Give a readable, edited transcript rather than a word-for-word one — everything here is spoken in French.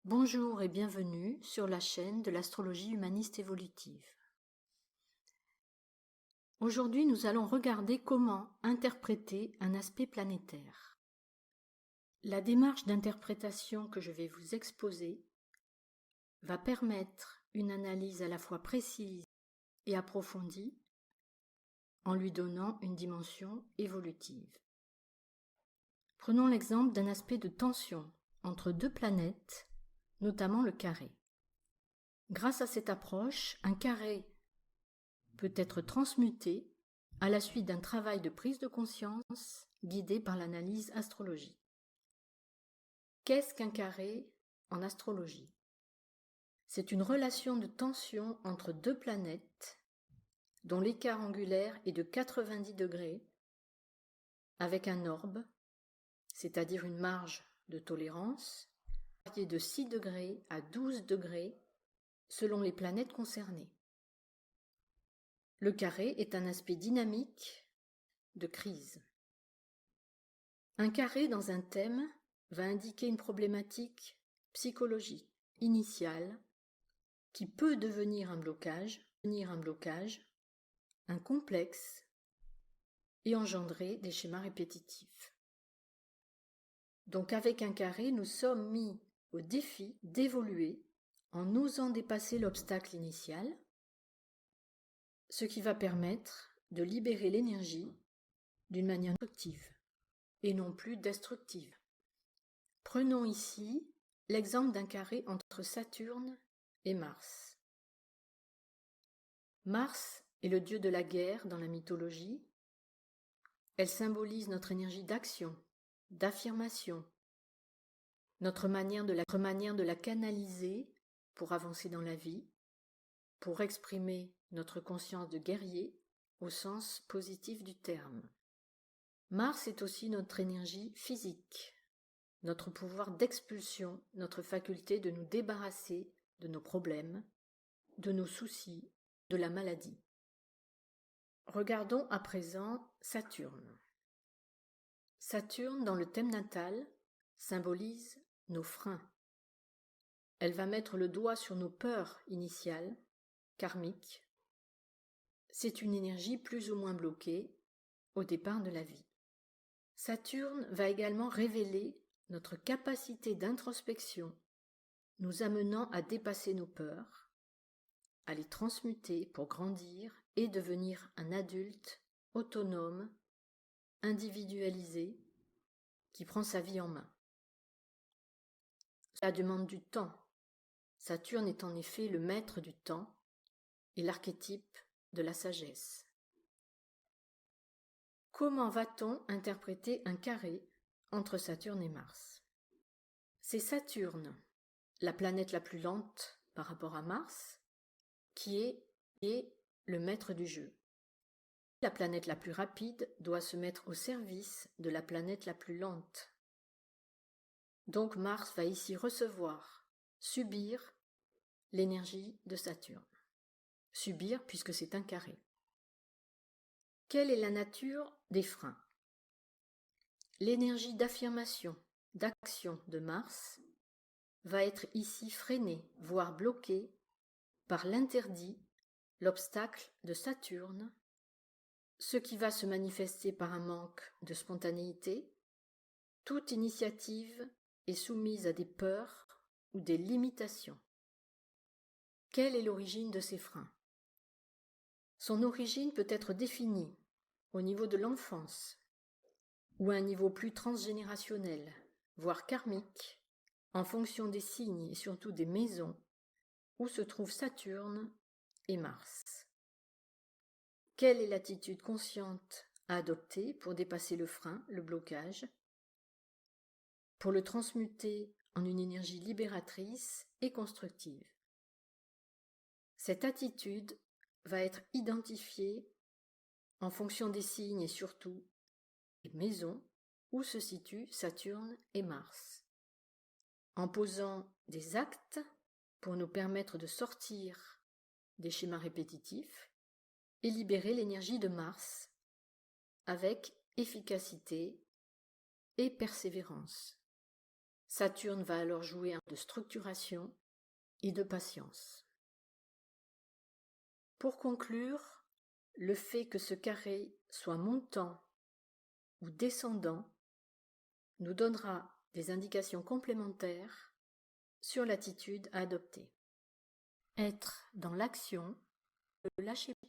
Bonjour et bienvenue sur la chaîne de l'astrologie humaniste évolutive. Aujourd'hui, nous allons regarder comment interpréter un aspect planétaire. La démarche d'interprétation que je vais vous exposer va permettre une analyse à la fois précise et approfondie en lui donnant une dimension évolutive. Prenons l'exemple d'un aspect de tension entre deux planètes, notamment le carré. Grâce à cette approche, un carré peut être transmuté à la suite d'un travail de prise de conscience guidé par l'analyse astrologique. Qu'est-ce qu'un carré en astrologie? C'est une relation de tension entre deux planètes dont l'écart angulaire est de 90 degrés avec un orbe, c'est-à-dire une marge de tolérance, qui est de 6 degrés à 12 degrés selon les planètes concernées. Le carré est un aspect dynamique de crise. Un carré dans un thème va indiquer une problématique psychologique initiale qui peut devenir un blocage, un complexe et engendrer des schémas répétitifs. Donc avec un carré, nous sommes mis au défi d'évoluer en osant dépasser l'obstacle initial, ce qui va permettre de libérer l'énergie d'une manière constructive et non plus destructive. Prenons ici l'exemple d'un carré entre Saturne et Mars. Mars est le dieu de la guerre dans la mythologie. Elle symbolise notre énergie d'action, d'affirmation, notre manière de la canaliser pour avancer dans la vie, pour exprimer notre conscience de guerrier au sens positif du terme. Mars est aussi notre énergie physique, notre pouvoir d'expulsion, notre faculté de nous débarrasser de nos problèmes, de nos soucis, de la maladie. Regardons à présent Saturne. Saturne, dans le thème natal, symbolise nos freins. Elle va mettre le doigt sur nos peurs initiales, karmiques. C'est une énergie plus ou moins bloquée au départ de la vie. Saturne va également révéler notre capacité d'introspection, nous amenant à dépasser nos peurs, à les transmuter pour grandir et devenir un adulte autonome, individualisé, qui prend sa vie en main. Cela demande du temps. Saturne est en effet le maître du temps et l'archétype de la sagesse. Comment va-t-on interpréter un carré entre Saturne et Mars? C'est Saturne, la planète la plus lente par rapport à Mars, qui est le maître du jeu. La planète la plus rapide doit se mettre au service de la planète la plus lente. Donc Mars va ici recevoir, subir l'énergie de Saturne. Subir puisque c'est un carré. Quelle est la nature des freins? L'énergie d'affirmation, d'action de Mars va être ici freinée, voire bloquée par l'interdit, l'obstacle de Saturne, ce qui va se manifester par un manque de spontanéité. Toute initiative est soumise à des peurs ou des limitations. Quelle est l'origine de ces freins? Son origine peut être définie au niveau de l'enfance ou à un niveau plus transgénérationnel, voire karmique, en fonction des signes et surtout des maisons où se trouvent Saturne et Mars. Quelle est l'attitude consciente à adopter pour dépasser le frein, le blocage, pour le transmuter en une énergie libératrice et constructive? Cette attitude va être identifiée en fonction des signes et surtout des maisons où se situent Saturne et Mars, en posant des actes pour nous permettre de sortir des schémas répétitifs et libérer l'énergie de Mars avec efficacité et persévérance. Saturne va alors jouer un rôle de structuration et de patience. Pour conclure, le fait que ce carré soit montant ou descendant nous donnera des indications complémentaires sur l'attitude à adopter. Être dans l'action, lâcher